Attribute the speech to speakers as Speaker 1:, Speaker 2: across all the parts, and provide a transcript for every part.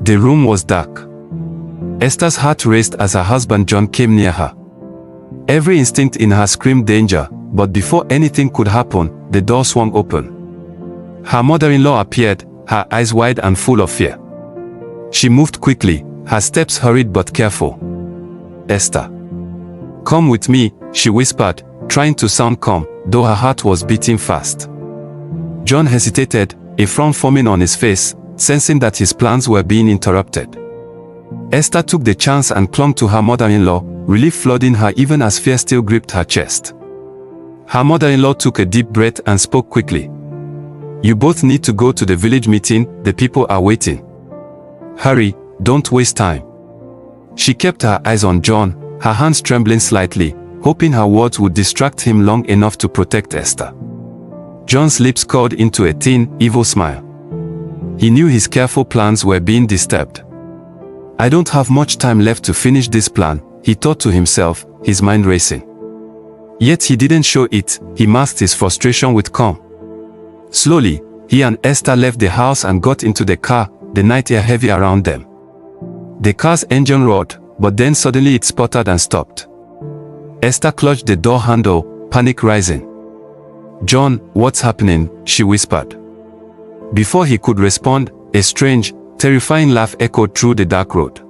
Speaker 1: The room was dark. Esther's heart raced as her husband John came near her. Every instinct in her screamed danger, but before anything could happen, the door swung open. Her mother-in-law appeared, her eyes wide and full of fear. She moved quickly, her steps hurried but careful. "Esther. Come with me," she whispered, trying to sound calm, though her heart was beating fast. John hesitated, a frown forming on his face, sensing that his plans were being interrupted. Esther took the chance and clung to her mother-in-law, relief flooding her even as fear still gripped her chest. Her mother-in-law took a deep breath and spoke quickly. "You both need to go to the village meeting, the people are waiting. Hurry, don't waste time." She kept her eyes on John, her hands trembling slightly, hoping her words would distract him long enough to protect Esther. John's lips curled into a thin, evil smile. He knew his careful plans were being disturbed. "I don't have much time left to finish this plan," he thought to himself, his mind racing. Yet he didn't show it, he masked his frustration with calm. Slowly, he and Esther left the house and got into the car, the night air heavy around them. The car's engine roared, but then suddenly it sputtered and stopped. Esther clutched the door handle, panic rising. "John, what's happening?" she whispered. Before he could respond, a strange, terrifying laugh echoed through the dark road.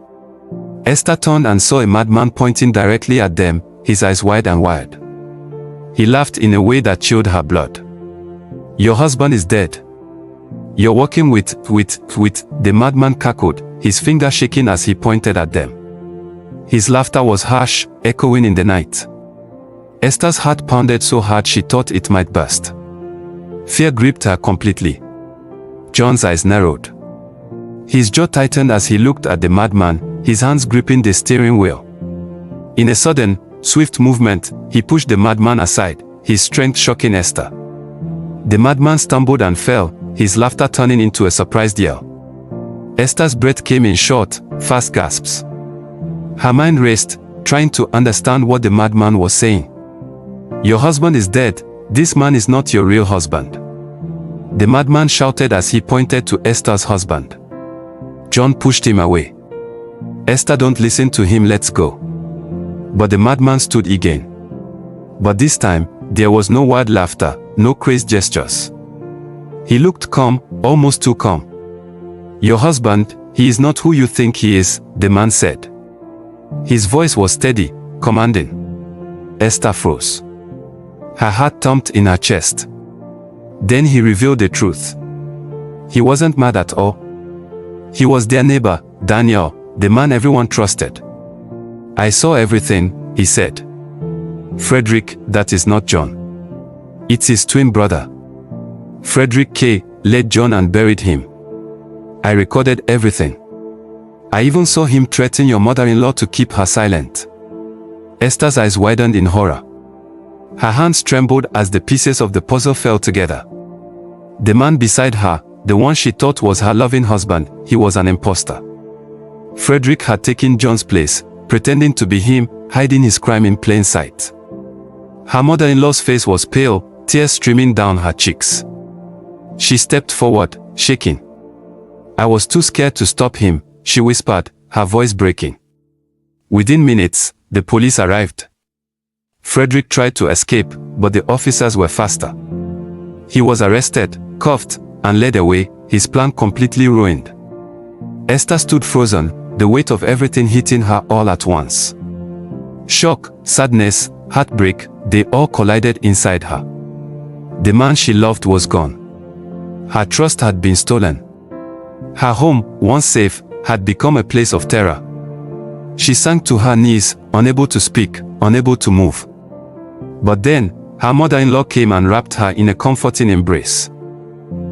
Speaker 1: Esther turned and saw a madman pointing directly at them, his eyes wide and wide. He laughed in a way that chilled her blood. "Your husband is dead. You're working with, the madman cackled, his finger shaking as he pointed at them. His laughter was harsh, echoing in the night. Esther's heart pounded so hard she thought it might burst. Fear gripped her completely. John's eyes narrowed. His jaw tightened as he looked at the madman, his hands gripping the steering wheel. In a sudden, swift movement, he pushed the madman aside, his strength shocking Esther. The madman stumbled and fell, his laughter turning into a surprised yell. Esther's breath came in short, fast gasps. Her mind raced, trying to understand what the madman was saying. "Your husband is dead, this man is not your real husband," the madman shouted as he pointed to Esther's husband. John pushed him away. "Esther, don't listen to him, let's go." But the madman stood again. But this time, there was no wild laughter, no crazed gestures. He looked calm, almost too calm. "Your husband, he is not who you think he is," the man said. His voice was steady, commanding. Esther froze. Her heart thumped in her chest. Then he revealed the truth. He wasn't mad at all. He was their neighbor, Daniel, the man everyone trusted. "I saw everything," he said. "Frederick, that is not John. It's his twin brother. Frederick K. led John and buried him. I recorded everything. I even saw him threaten your mother-in-law to keep her silent." Esther's eyes widened in horror. Her hands trembled as the pieces of the puzzle fell together. The man beside her, the one she thought was her loving husband, he was an imposter. Frederick had taken John's place, pretending to be him, hiding his crime in plain sight. Her mother-in-law's face was pale, tears streaming down her cheeks. She stepped forward, shaking. "I was too scared to stop him," she whispered, her voice breaking. Within minutes, the police arrived. Frederick tried to escape, but the officers were faster. He was arrested, cuffed, and led away, his plan completely ruined. Esther stood frozen, the weight of everything hitting her all at once. Shock, sadness, heartbreak, they all collided inside her. The man she loved was gone. Her trust had been stolen. Her home, once safe, had become a place of terror. She sank to her knees, unable to speak, unable to move. But then, her mother-in-law came and wrapped her in a comforting embrace.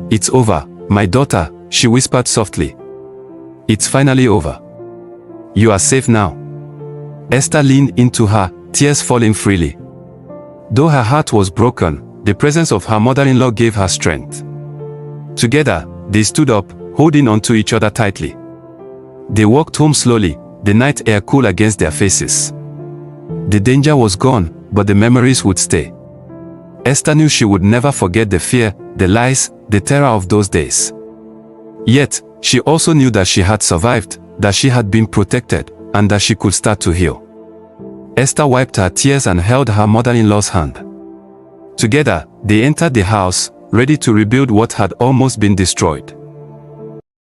Speaker 1: "It's over, my daughter," she whispered softly. "It's finally over. You are safe now." Esther leaned into her, tears falling freely. Though her heart was broken, the presence of her mother-in-law gave her strength. Together, they stood up, holding onto each other tightly. They walked home slowly, the night air cool against their faces. The danger was gone, but the memories would stay. Esther knew she would never forget the fear, the lies, the terror of those days. Yet, She also knew that she had survived, that she had been protected, and that she could start to heal. Esther wiped her tears and held her mother-in-law's hand. Together, they entered the house, ready to rebuild what had almost been destroyed.